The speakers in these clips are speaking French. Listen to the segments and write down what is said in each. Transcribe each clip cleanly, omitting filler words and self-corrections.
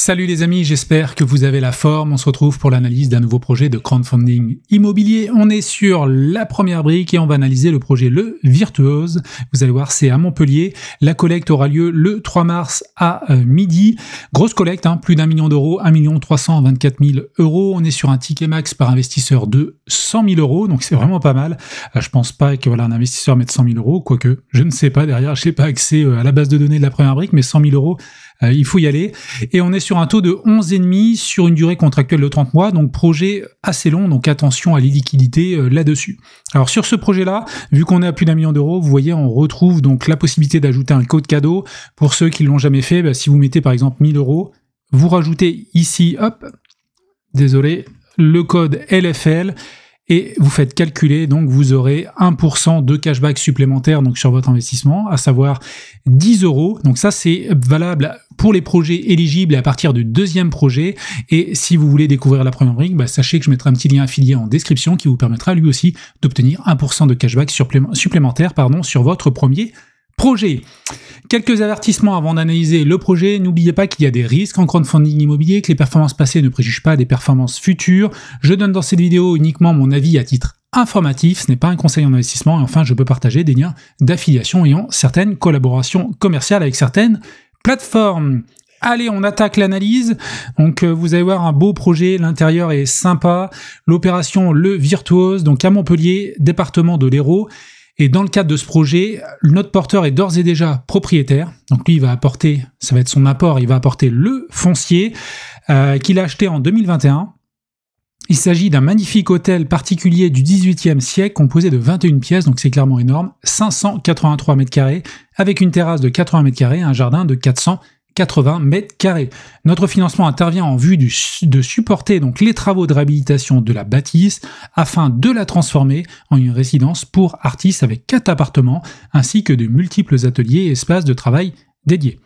Salut les amis, j'espère que vous avez la forme. On se retrouve pour l'analyse d'un nouveau projet de crowdfunding immobilier. On est sur la première brique et on va analyser le projet Le Virtuose. Vous allez voir, c'est à Montpellier. La collecte aura lieu le 3 mars à midi. Grosse collecte, plus d'1 million d'euros, 1 324 000 euros. On est sur un ticket max par investisseur de 100 000 euros, donc c'est vraiment pas mal. Je pense pas que un investisseur mette 100 000 euros, quoique je ne sais pas, derrière, je n'ai pas accès à la base de données de la première brique, mais 100 000 euros, il faut y aller. Et on est sur un taux de 11,5 sur une durée contractuelle de 30 mois, donc projet assez long, donc attention à l'illiquidité là-dessus. Alors sur ce projet-là, vu qu'on est à plus d'1 million d'euros, vous voyez, on retrouve donc la possibilité d'ajouter un code cadeau. Pour ceux qui ne l'ont jamais fait, si vous mettez par exemple 1000 euros, vous rajoutez ici, le code LFL, et vous faites calculer, donc vous aurez 1% de cashback supplémentaire donc sur votre investissement, à savoir 10 euros. Donc ça, c'est valable pour les projets éligibles à partir du deuxième projet. Et si vous voulez découvrir la première brique, sachez que je mettrai un petit lien affilié en description qui vous permettra lui aussi d'obtenir 1% de cashback supplémentaire sur votre premier projet. Quelques avertissements avant d'analyser le projet. N'oubliez pas qu'il y a des risques en crowdfunding immobilier, que les performances passées ne préjugent pas des performances futures. Je donne dans cette vidéo uniquement mon avis à titre informatif, ce n'est pas un conseil en investissement. Et enfin, je peux partager des liens d'affiliation ayant certaines collaborations commerciales avec certaines plateformes. Allez, on attaque l'analyse. Donc, vous allez voir un beau projet, l'intérieur est sympa. L'opération Le Virtuose, donc à Montpellier, département de l'Hérault. Et dans le cadre de ce projet, notre porteur est d'ores et déjà propriétaire. Donc lui, il va apporter, ça va être son apport, il va apporter le foncier qu'il a acheté en 2021. Il s'agit d'un magnifique hôtel particulier du XVIIIe siècle composé de 21 pièces, donc c'est clairement énorme, 583 mètres carrés, avec une terrasse de 80 mètres carrés et un jardin de 480 mètres carrés. Notre financement intervient en vue de supporter donc les travaux de réhabilitation de la bâtisse afin de la transformer en une résidence pour artistes avec 4 appartements ainsi que de multiples ateliers et espaces de travail dédiés.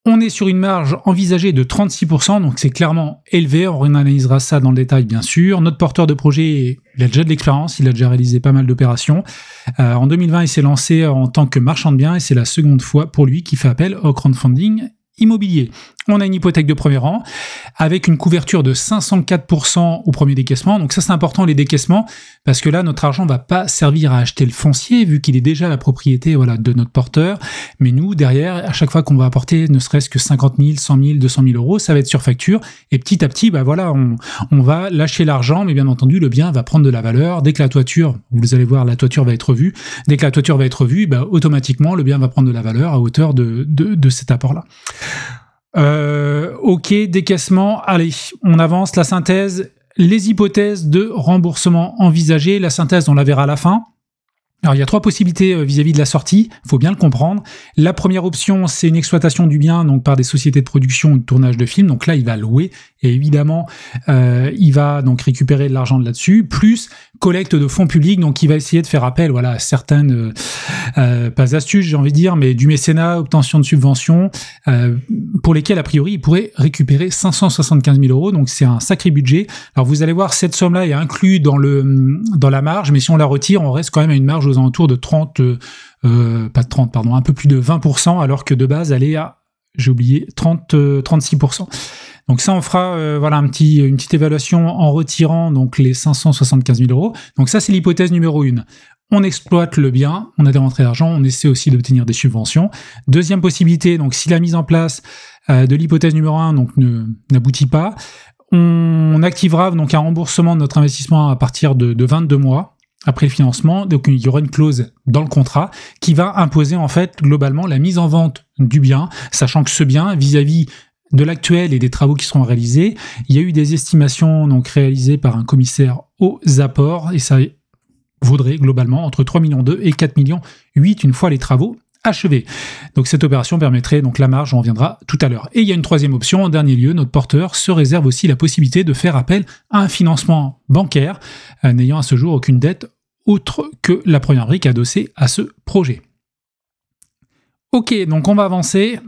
On est sur une marge envisagée de 36%, donc c'est clairement élevé, on analysera ça dans le détail bien sûr. Notre porteur de projet, il a déjà de l'expérience, il a déjà réalisé pas mal d'opérations. En 2020, il s'est lancé en tant que marchand de biens et c'est la seconde fois pour lui qu'il fait appel au crowdfunding immobilier. On a une hypothèque de premier rang avec une couverture de 504% au premier décaissement. Donc ça, c'est important, les décaissements, parce que là, notre argent va pas servir à acheter le foncier, vu qu'il est déjà la propriété de notre porteur. Mais nous, derrière, à chaque fois qu'on va apporter ne serait-ce que 50 000, 100 000, 200 000 euros, ça va être sur facture. Et petit à petit, on va lâcher l'argent, mais bien entendu, le bien va prendre de la valeur. Dès que la toiture, vous allez voir, la toiture va être revue. Dès que la toiture va être revue, automatiquement, le bien va prendre de la valeur à hauteur de cet apport-là. Ok, décaissement, allez, on avance, la synthèse, les hypothèses de remboursement envisagées, la synthèse on la verra à la fin. Alors il y a 3 possibilités vis-à-vis de la sortie, il faut bien le comprendre. La première option, c'est une exploitation du bien donc par des sociétés de production ou de tournage de films, donc là il va louer et évidemment il va donc récupérer de l'argent de là-dessus, plus collecte de fonds publics, donc il va essayer de faire appel à certaines, pas astuces j'ai envie de dire, mais du mécénat, obtention de subventions, pour lesquelles a priori il pourrait récupérer 575 000 euros, donc c'est un sacré budget. Alors vous allez voir, cette somme-là est inclue dans la marge, mais si on la retire, on reste quand même à une marge aux alentours de un peu plus de 20%, alors que de base elle est à, j'ai oublié, 36%. Donc ça, on fera une petite évaluation en retirant donc les 575 000 euros. Donc ça, c'est l'hypothèse numéro 1. On exploite le bien, on a des rentrées d'argent, on essaie aussi d'obtenir des subventions. Deuxième possibilité, donc si la mise en place de l'hypothèse numéro 1 n'aboutit pas, on activera donc un remboursement de notre investissement à partir de 22 mois. Après le financement, donc il y aura une clause dans le contrat qui va imposer en fait globalement la mise en vente du bien, sachant que ce bien, vis-à-vis de l'actuel et des travaux qui seront réalisés, il y a eu des estimations donc réalisées par un commissaire aux apports et ça vaudrait globalement entre 3,2 millions et 4,8 millions une fois les travaux achevés. Donc cette opération permettrait donc la marge, on reviendra tout à l'heure. Et il y a une troisième option, en dernier lieu, notre porteur se réserve aussi la possibilité de faire appel à un financement bancaire, n'ayant à ce jour aucune dette autre que la première brique adossée à ce projet. Ok, donc on va avancer.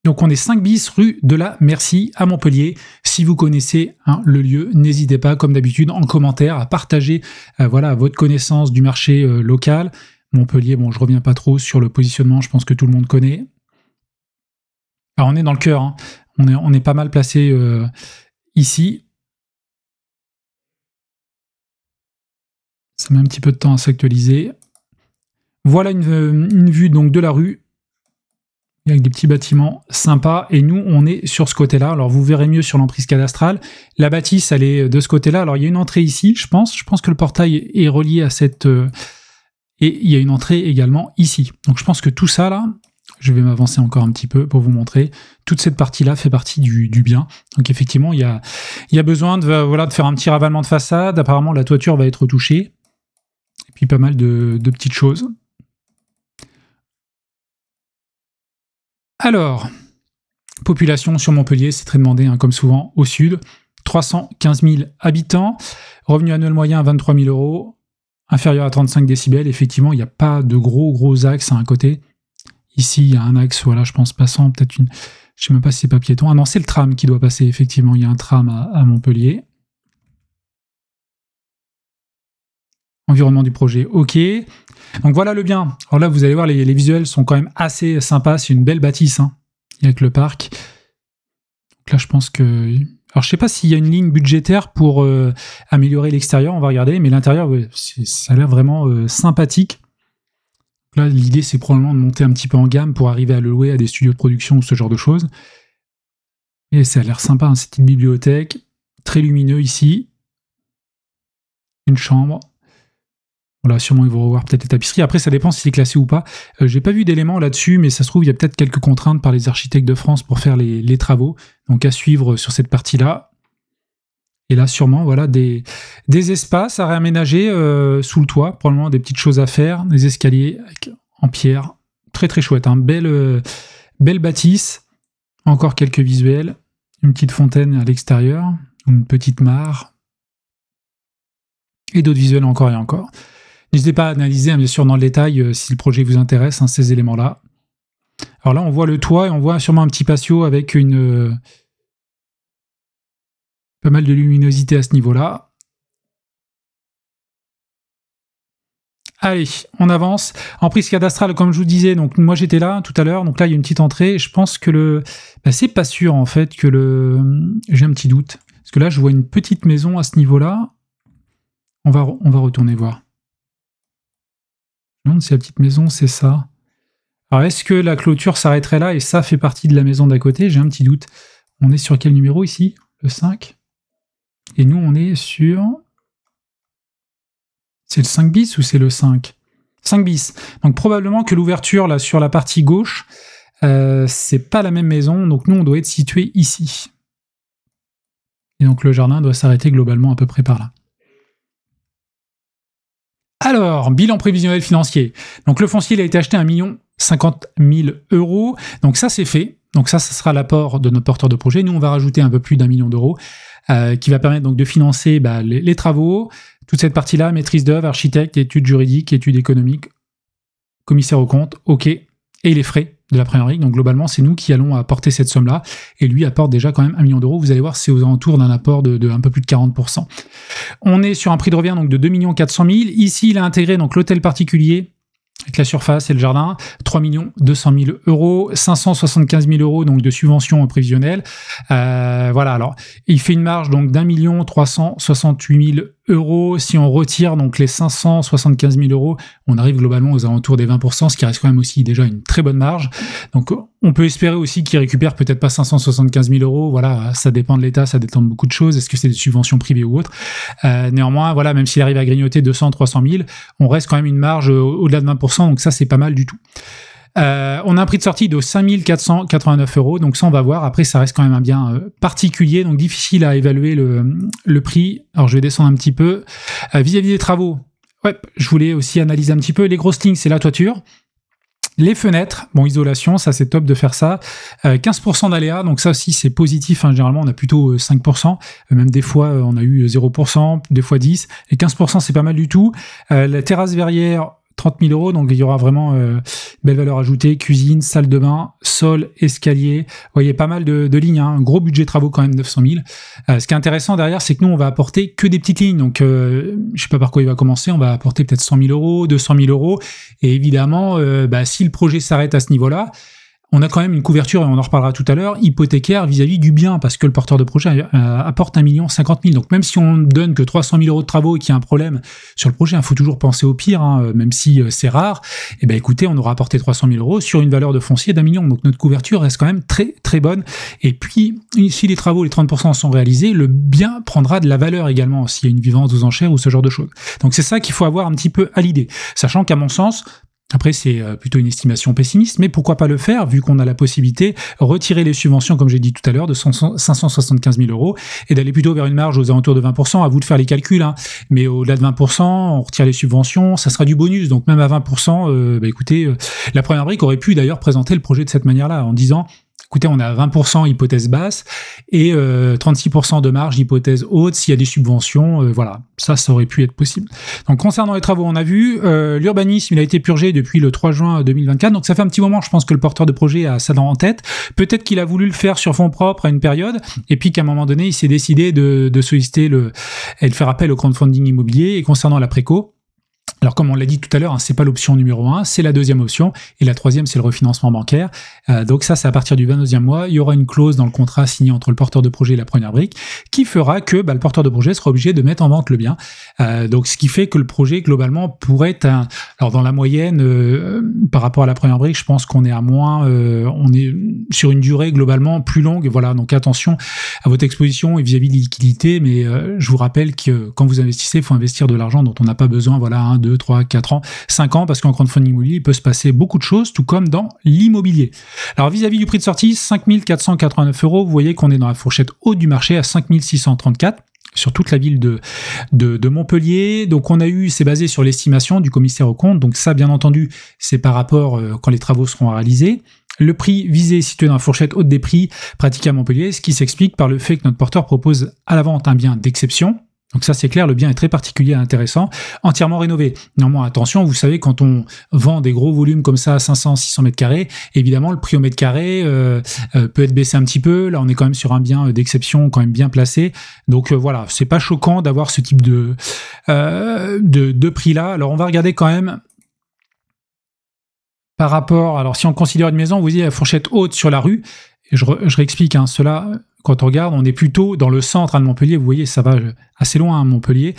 Donc on est 5 bis rue de la Merci à Montpellier. Si vous connaissez le lieu, n'hésitez pas, comme d'habitude, en commentaire à partager votre connaissance du marché local. Montpellier, bon, je reviens pas trop sur le positionnement, je pense que tout le monde connaît. Alors, on est dans le cœur, hein. On est pas mal placé ici. Ça met un petit peu de temps à s'actualiser. Voilà une vue donc de la rue, avec des petits bâtiments sympas. Et nous, on est sur ce côté-là. Alors, vous verrez mieux sur l'emprise cadastrale. La bâtisse, elle est de ce côté-là. Alors, il y a une entrée ici, je pense. Je pense que le portail est relié à cette... et il y a une entrée également ici. Donc, je pense que tout ça, là, je vais m'avancer encore un petit peu pour vous montrer. Toute cette partie-là fait partie du bien. Donc, effectivement, il y a besoin de faire un petit ravalement de façade. Apparemment, la toiture va être touchée. Et puis, pas mal de petites choses. Alors, population sur Montpellier, c'est très demandé, hein, comme souvent, au sud. 315 000 habitants. Revenu annuel moyen à 23 000 €. Inférieur à 35 décibels. Effectivement, il n'y a pas de gros axes à un côté. Ici, il y a un axe, voilà, je pense, passant, peut-être une... Je ne sais même pas si c'est pas piéton. Ah non, c'est le tram qui doit passer, effectivement. Il y a un tram à Montpellier. Environnement du projet, ok. Donc voilà le bien. Alors là, vous allez voir, les visuels sont quand même assez sympas. C'est une belle bâtisse, hein, avec le parc. Donc là, je pense que... Alors, je sais pas s'il y a une ligne budgétaire pour améliorer l'extérieur. On va regarder. Mais l'intérieur, ouais, ça a l'air vraiment sympathique. Là, l'idée, c'est probablement de monter un petit peu en gamme pour arriver à le louer à des studios de production ou ce genre de choses. Et ça a l'air sympa, hein, cette petite bibliothèque. Très lumineux ici. Une chambre. Voilà, sûrement ils vont revoir peut-être les tapisseries. Après, ça dépend si c'est classé ou pas. J'ai pas vu d'éléments là-dessus, mais ça se trouve, il y a peut-être quelques contraintes par les architectes de France pour faire les travaux. Donc à suivre sur cette partie-là. Et là, sûrement, voilà, des espaces à réaménager sous le toit. Probablement des petites choses à faire. Des escaliers en pierre. Très très chouette, hein. Belle bâtisse. Encore quelques visuels. Une petite fontaine à l'extérieur. Une petite mare. Et d'autres visuels encore et encore. N'hésitez pas à analyser, hein, bien sûr, dans le détail, si le projet vous intéresse, hein, ces éléments-là. Alors là, on voit le toit et on voit sûrement un petit patio avec pas mal de luminosité à ce niveau-là. Allez, on avance. Emprise cadastrale, comme je vous disais, donc moi j'étais là tout à l'heure, donc là il y a une petite entrée. Je pense que c'est pas sûr en fait que j'ai un petit doute. Parce que là, je vois une petite maison à ce niveau-là. On va retourner voir. Je me demande si la petite maison, c'est ça. Alors, est-ce que la clôture s'arrêterait là et ça fait partie de la maison d'à côté? J'ai un petit doute. On est sur quel numéro ici? Le 5. Et nous, on est sur... C'est le 5 bis ou c'est le 5? 5 bis. Donc, probablement que l'ouverture, là, sur la partie gauche, c'est pas la même maison. Donc, nous, on doit être situé ici. Et donc, le jardin doit s'arrêter globalement à peu près par là. Alors, bilan prévisionnel financier. Donc, le foncier, il a été acheté à 1 050 000 €. Donc, ça, c'est fait. Donc, ça sera l'apport de notre porteur de projet. Nous, on va rajouter un peu plus d'1 million d'euros qui va permettre donc de financer les travaux, toute cette partie-là, maîtrise d'œuvre, architecte, études juridiques, études économiques, commissaire aux comptes, ok, et les frais de la première brique. Donc, globalement, c'est nous qui allons apporter cette somme-là. Et lui apporte déjà quand même 1 million d'euros. Vous allez voir, c'est aux alentours d'un apport de un peu plus de 40%. On est sur un prix de revient donc de 2 400 000. Ici, il a intégré donc l'hôtel particulier avec la surface et le jardin, 3 200 000 €, 575 000 € donc de subvention prévisionnelle. Voilà, alors il fait une marge donc d'1 368 000 €. Si on retire donc les 575 000 €, on arrive globalement aux alentours des 20%, ce qui reste quand même aussi déjà une très bonne marge. Donc on peut espérer aussi qu'il récupère peut-être pas 575 000 €. Voilà, ça dépend de l'État, ça dépend de beaucoup de choses. Est-ce que c'est des subventions privées ou autres? Néanmoins, voilà, même s'il arrive à grignoter 200 300 000, on reste quand même une marge au-delà de 20%, donc ça c'est pas mal du tout. On a un prix de sortie de 5 489 €, donc ça on va voir. Après, ça reste quand même un bien particulier, donc difficile à évaluer le prix. Alors je vais descendre un petit peu. Vis-à-vis des travaux, ouais, je voulais aussi analyser un petit peu. Les grosses lignes, c'est la toiture. Les fenêtres, bon, isolation, ça c'est top de faire ça. 15% d'aléas, donc ça aussi c'est positif, hein. Généralement on a plutôt 5%, même des fois on a eu 0%, des fois 10%, et 15% c'est pas mal du tout. La terrasse verrière, 30 000 €, donc il y aura vraiment belle valeur ajoutée, cuisine, salle de bain, sol, escalier. Vous voyez, pas mal de lignes, hein. Un gros budget travaux quand même, 900 000. Ce qui est intéressant derrière, c'est que nous, on va apporter que des petites lignes. Donc, je sais pas par quoi il va commencer, on va apporter peut-être 100 000 €, 200 000 €. Et évidemment, si le projet s'arrête à ce niveau-là, on a quand même une couverture, et on en reparlera tout à l'heure, hypothécaire vis-à-vis du bien, parce que le porteur de projet apporte 1 50 000 000. Donc même si on donne que 300 000 € de travaux et qu'il y a un problème sur le projet, il faut toujours penser au pire, même si c'est rare, et ben écoutez, on aura apporté 300 000 € sur une valeur de foncier d'1 million. Donc notre couverture reste quand même très très bonne. Et puis, si les travaux, les 30% sont réalisés, le bien prendra de la valeur également, s'il y a une vivance aux enchères ou ce genre de choses. Donc c'est ça qu'il faut avoir un petit peu à l'idée. Sachant qu'à mon sens, après, c'est plutôt une estimation pessimiste, mais pourquoi pas le faire, vu qu'on a la possibilité de retirer les subventions, comme j'ai dit tout à l'heure, de 575 000 € et d'aller plutôt vers une marge aux alentours de 20%. À vous de faire les calculs, mais au-delà de 20%, on retire les subventions, ça sera du bonus. Donc même à 20%, écoutez, la première brique aurait pu d'ailleurs présenter le projet de cette manière-là, en disant... Écoutez, on a 20% hypothèse basse et 36% de marge hypothèse haute s'il y a des subventions. Voilà, ça aurait pu être possible. Donc concernant les travaux, on a vu, l'urbanisme, il a été purgé depuis le 3 juin 2024. Donc ça fait un petit moment, je pense que le porteur de projet a ça en tête. Peut-être qu'il a voulu le faire sur fonds propres à une période et puis qu'à un moment donné, il s'est décidé de solliciter et de faire appel au crowdfunding immobilier. Et concernant la préco, alors comme on l'a dit tout à l'heure, c'est pas l'option numéro 1, c'est la deuxième option, et la troisième c'est le refinancement bancaire. Donc ça, c'est à partir du 22e mois, il y aura une clause dans le contrat signé entre le porteur de projet et la première brique qui fera que le porteur de projet sera obligé de mettre en vente le bien. Donc ce qui fait que le projet globalement pourrait être alors dans la moyenne par rapport à la première brique, je pense qu'on est à moins, on est sur une durée globalement plus longue. Voilà, donc attention à votre exposition et vis-à-vis de liquidité, mais je vous rappelle que quand vous investissez, il faut investir de l'argent dont on n'a pas besoin. Voilà, 1, 2, 3, 4 ans, 5 ans, parce qu'en crowdfunding immobilier, il peut se passer beaucoup de choses, tout comme dans l'immobilier. Alors, vis-à-vis du prix de sortie, 5 489 €, vous voyez qu'on est dans la fourchette haute du marché à 5 634 sur toute la ville de Montpellier. Donc, on a eu, c'est basé sur l'estimation du commissaire aux comptes. Donc, ça, bien entendu, c'est par rapport quand les travaux seront réalisés. Le prix visé est situé dans la fourchette haute des prix pratiqués à Montpellier, ce qui s'explique par le fait que notre porteur propose à la vente un bien d'exception. Donc ça, c'est clair, le bien est très particulier et intéressant, entièrement rénové. Néanmoins, attention, vous savez, quand on vend des gros volumes comme ça à 500, 600 mètres carrés, évidemment, le prix au mètre carré peut être baissé un petit peu. Là, on est quand même sur un bien d'exception, quand même bien placé. Donc voilà, c'est pas choquant d'avoir ce type de prix-là. Alors, on va regarder quand même par rapport... Alors, si on considère une maison, vous voyez la fourchette haute sur la rue. Et je réexplique, cela... Quand on regarde, on est plutôt dans le centre de Montpellier. Vous voyez, ça va assez loin, Montpellier,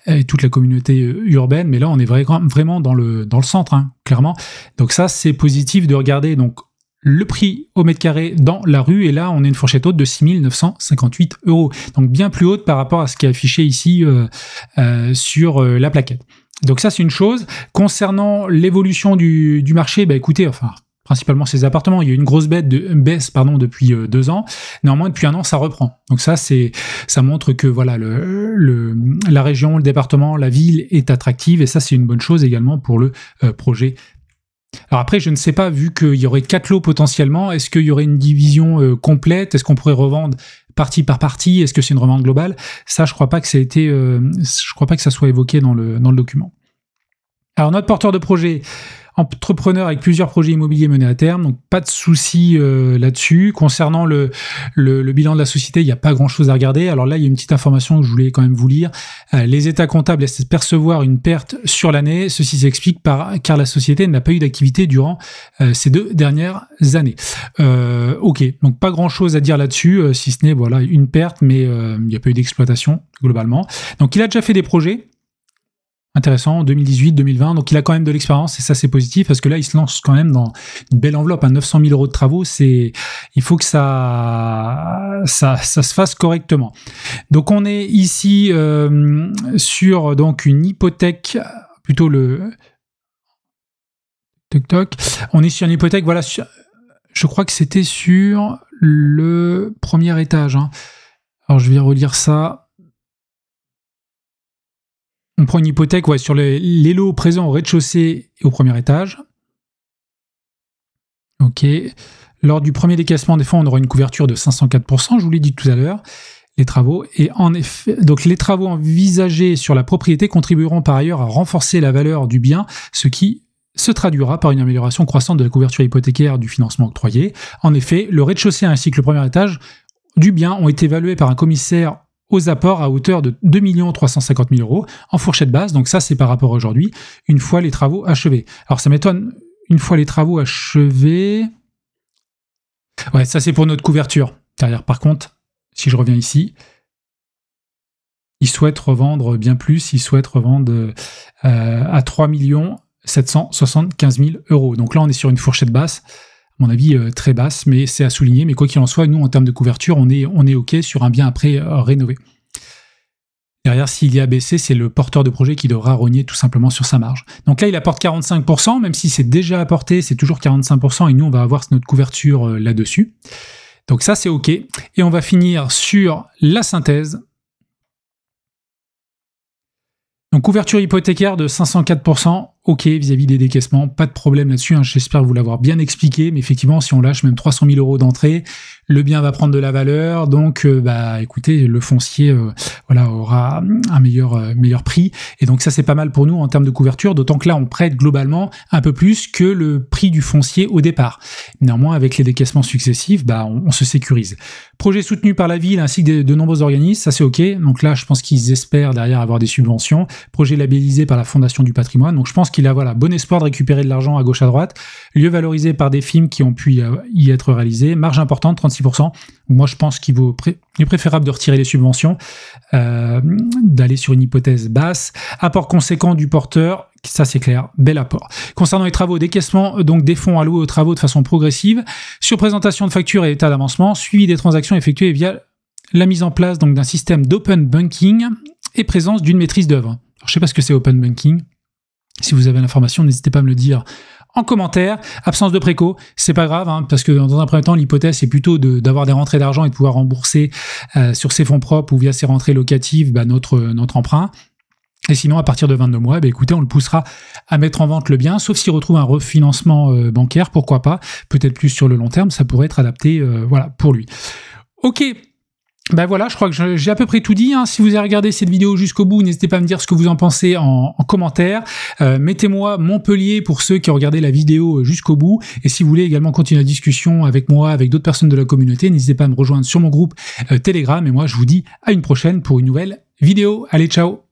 et toute la communauté urbaine. Mais là, on est vraiment dans le centre, clairement. Donc ça, c'est positif de regarder donc le prix au mètre carré dans la rue. Et là, on a une fourchette haute de 6 958 €. Donc bien plus haute par rapport à ce qui est affiché ici sur la plaquette. Donc ça, c'est une chose. Concernant l'évolution du marché, écoutez, principalement ces appartements. Il y a eu une grosse baisse depuis 2 ans. Néanmoins, depuis 1 an, ça reprend. Donc ça montre que voilà, la région, le département, la ville est attractive, et ça, c'est une bonne chose également pour le projet. Alors après, je ne sais pas, vu qu'il y aurait 4 lots potentiellement, est-ce qu'il y aurait une division complète? Est-ce qu'on pourrait revendre partie par partie? Est-ce que c'est une revente globale? Ça, je crois pas que ça ait été, je crois pas que ça soit évoqué dans le document. Alors notre porteur de projet, entrepreneur avec plusieurs projets immobiliers menés à terme, donc pas de souci là-dessus. Concernant le bilan de la société, il n'y a pas grand-chose à regarder. Alors là, il y a une petite information que je voulais quand même vous lire. Les états comptables laissent percevoir une perte sur l'année. Ceci s'explique car la société n'a pas eu d'activité durant ces 2 dernières années. Ok, donc pas grand-chose à dire là-dessus, si ce n'est voilà, une perte, mais il n'y a pas eu d'exploitation globalement. Donc il a déjà fait des projets. Intéressant, 2018, 2020, donc il a quand même de l'expérience, et ça c'est positif, parce que là il se lance quand même dans une belle enveloppe, 900 000 € de travaux, il faut que ça se fasse correctement. Donc on est ici sur donc une hypothèque, plutôt on est sur une hypothèque, voilà, je crois que c'était sur le premier étage. Alors je vais relire ça. On prend une hypothèque sur les lots présents au rez-de-chaussée et au premier étage. Ok. Lors du premier décaissement des fonds, on aura une couverture de 504%, je vous l'ai dit tout à l'heure, les travaux. Et en effet, donc les travaux envisagés sur la propriété contribueront par ailleurs à renforcer la valeur du bien, ce qui se traduira par une amélioration croissante de la couverture hypothécaire du financement octroyé. En effet, le rez-de-chaussée ainsi que le premier étage du bien ont été évalués par un commissaire aux apports à hauteur de 2 350 000 € en fourchette basse. Donc ça, c'est par rapport à aujourd'hui, une fois les travaux achevés. Alors ça m'étonne, une fois les travaux achevés... Ouais, ça c'est pour notre couverture. Derrière, par contre, si je reviens ici, ils souhaitent revendre bien plus, ils souhaitent revendre à 3 775 000 €. Donc là, on est sur une fourchette basse, à mon avis très basse, mais c'est à souligner. Mais quoi qu'il en soit, nous, en termes de couverture, on est OK sur un bien après rénové. Derrière, s'il y a baissé, c'est le porteur de projet qui devra rogner tout simplement sur sa marge. Donc là, il apporte 45%, même si c'est déjà apporté, c'est toujours 45%, et nous, on va avoir notre couverture là-dessus. Donc ça, c'est OK. Et on va finir sur la synthèse. Donc couverture hypothécaire de 504%, OK vis-à-vis des décaissements, pas de problème là-dessus, hein, j'espère vous l'avoir bien expliqué, mais effectivement si on lâche même 300 000 € d'entrée, le bien va prendre de la valeur, donc écoutez, le foncier voilà, aura un meilleur prix, et donc ça c'est pas mal pour nous en termes de couverture, d'autant que là on prête globalement un peu plus que le prix du foncier au départ. Néanmoins avec les décaissements successifs, on se sécurise. Projet soutenu par la ville ainsi que de nombreux organismes, ça c'est OK, donc là je pense qu'ils espèrent derrière avoir des subventions. Projet labellisé par la Fondation du patrimoine, donc je pense qu'il a bon espoir de récupérer de l'argent à gauche à droite, lieu valorisé par des films qui ont pu y être réalisés, marge importante, 36%. Moi je pense qu'il est préférable de retirer les subventions, d'aller sur une hypothèse basse. Apport conséquent du porteur, ça c'est clair, bel apport. Concernant les travaux, décaissement donc des fonds alloués aux travaux de façon progressive, sur présentation de factures et état d'avancement, suivi des transactions effectuées via la mise en place donc d'un système d'open banking et présence d'une maîtrise d'œuvre. Je ne sais pas ce que c'est open banking. Si vous avez l'information, n'hésitez pas à me le dire en commentaire. Absence de préco, c'est pas grave, hein, parce que dans un premier temps, l'hypothèse c'est plutôt d'avoir des rentrées d'argent et de pouvoir rembourser sur ses fonds propres ou via ses rentrées locatives notre emprunt. Et sinon, à partir de 22 mois, écoutez, on le poussera à mettre en vente le bien, sauf s'il retrouve un refinancement bancaire, pourquoi pas, peut-être plus sur le long terme, ça pourrait être adapté voilà, pour lui. Ok. Voilà, je crois que j'ai à peu près tout dit, hein. Si vous avez regardé cette vidéo jusqu'au bout, n'hésitez pas à me dire ce que vous en pensez en commentaire. Mettez-moi Montpellier pour ceux qui ont regardé la vidéo jusqu'au bout. Et si vous voulez également continuer la discussion avec moi, avec d'autres personnes de la communauté, n'hésitez pas à me rejoindre sur mon groupe Telegram. Et moi, je vous dis à une prochaine pour une nouvelle vidéo. Allez, ciao!